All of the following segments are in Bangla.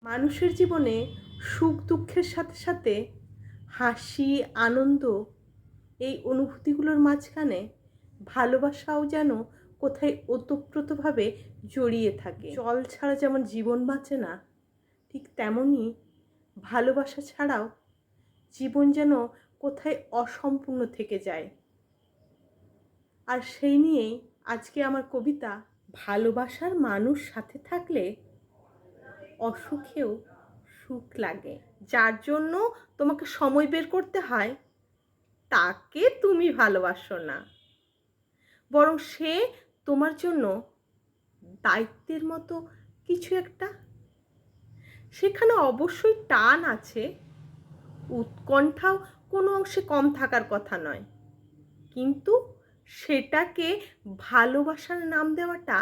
মানুষের জীবনে সুখ দুঃখের সাথে সাথে হাসি আনন্দ এই অনুভূতিগুলোর মাঝখানে ভালোবাসাও যেন কোথায় ওতপ্রোতভাবে জড়িয়ে থাকে। জল ছাড়া যেমন জীবন বাঁচে না, ঠিক তেমনই ভালোবাসা ছাড়াও জীবন যেন কোথায় অসম্পূর্ণ থেকে যায়। আর সেই নিয়েই আজকে আমার কবিতা। ভালোবাসার মানুষ সাথে থাকলে অসুখেও সুখ লাগে। যার জন্য তোমাকে সময় বের করতে হয় তাকে তুমি ভালোবাসো না, বরং সে তোমার জন্য দায়িত্বের মতো কিছু একটা। সেখানে অবশ্যই টান আছে, উৎকণ্ঠাও কোনো অংশে কম থাকার কথা নয়, কিন্তু সেটাকে ভালোবাসার নাম দেওয়াটা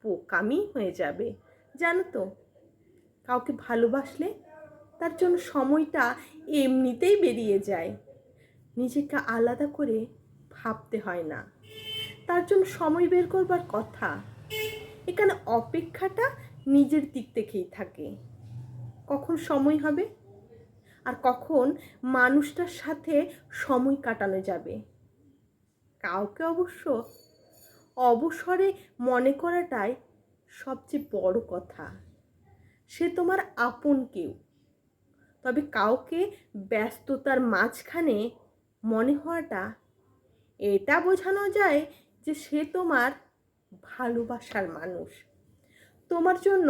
বোকামি হয়ে যাবে। জানো তো, কাউকে ভালোবাসলে তার জন্য সময়টা এমনিতেই বেরিয়ে যায়, নিজেকে আলাদা করে ভাবতে হয় না, তার জন্য সময় বের করবার কথা। এখানে অপেক্ষাটা নিজের দিক থেকেই থাকে, কখন সময় হবে আর কখন মানুষটার সাথে সময় কাটানো যাবে। কাউকে অবশ্য অবসরে মনে করাটাই সবচেয়ে বড় কথা। সে তোমার আপন কেউ, তবে কাউকে ব্যস্ততার মাঝখানে মনে হওয়াটা, এটা বোঝানো যায় যে সে তোমার ভালোবাসার মানুষ। তোমার জন্য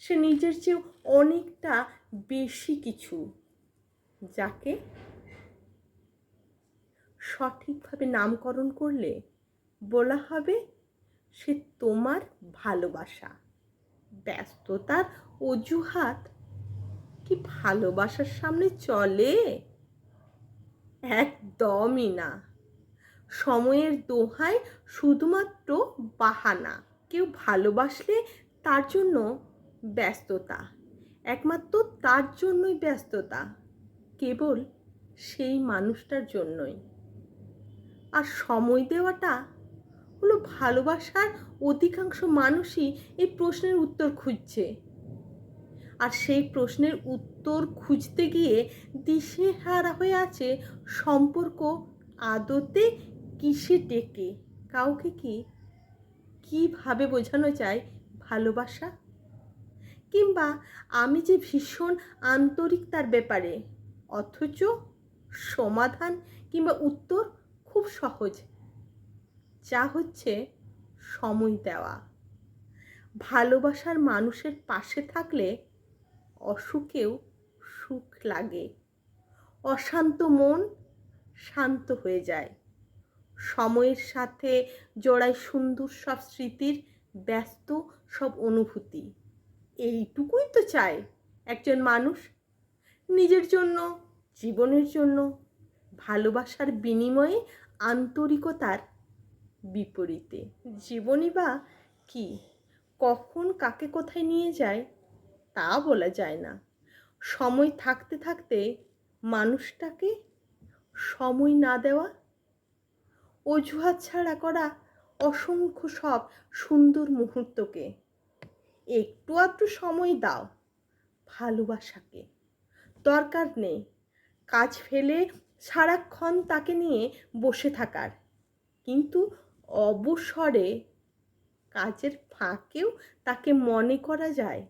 সে নিজের চেয়ে অনেকটা বেশি কিছু, যাকে সঠিকভাবে নামকরণ করলে বলা হবে সে তোমার ভালোবাসা। ব্যস্ততার অজুহাত কি ভালোবাসার সামনে চলে? একদমই না। সময়ের দোহাই শুধুমাত্র বাহানা। কেউ ভালোবাসলে তার জন্য ব্যস্ততা, একমাত্র তার জন্যই ব্যস্ততা, কেবল সেই মানুষটার জন্যই। আর সময় দেওয়াটা হলো ভালোবাসার। অধিকাংশ মানুষই এই প্রশ্নের উত্তর খুঁজছে, আর সেই প্রশ্নের উত্তর খুঁজতে গিয়ে দিশেহারা হয়ে আছে সম্পর্ক আদতে কিসে টেকে, কাউকে কিভাবে বোঝানো যায় ভালোবাসা, কিংবা আমি যে ভীষণ আন্তরিক তার ব্যাপারে, অথচ সমাধান কিংবা উত্তর খুব সহজ, যা হচ্ছে সময় দেওয়া। ভালোবাসার মানুষের পাশে থাকলে অসুখেও সুখ লাগে, অশান্ত মন শান্ত হয়ে যায়, সময়ের সাথে জোড়ায় সুন্দর সব স্মৃতির ব্যস্ত সব অনুভূতি। এইটুকুই তো চায় একজন মানুষ নিজের জন্য, জীবনের জন্য। ভালোবাসার বিনিময়ে আন্তরিকতার বিপরীতে জীবনই বা কি, কখন কাকে কোথায় নিয়ে যায় তা বলা যায় না। সময় থাকতে থাকতে মানুষটাকে সময় না দেওয়া, অজুহাত ছাড়া করা অসংখ্য সব সুন্দর মুহূর্তকে। একটু আধটু সময় দাও ভালোবাসাকে। দরকার নেই কাজ ফেলে সারাক্ষণ তাকে নিয়ে বসে থাকার, কিন্তু অবসরে কাজের ফাঁকেও তাকে মনে করা যায়।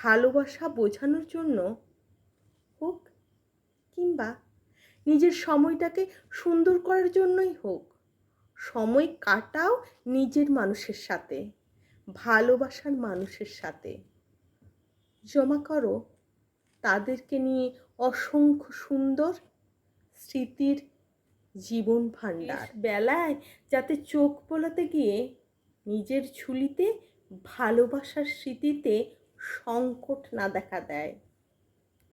ভালোবাসা বোঝানোর জন্য হোক, কিংবা নিজের সময়টাকে সুন্দর করার জন্যই হোক, সময় কাটাও নিজের মানুষের সাথে, ভালোবাসার মানুষের সাথে। জমা করো তাদেরকে নিয়ে অসংখ্য সুন্দর স্মৃতির জীবন ভাণ্ডার। বেলায় যাতে চোখ বোলাতে গিয়ে নিজের ঝুলিতে ভালোবাসার স্মৃতিতে সংকট না দেখা দেয়।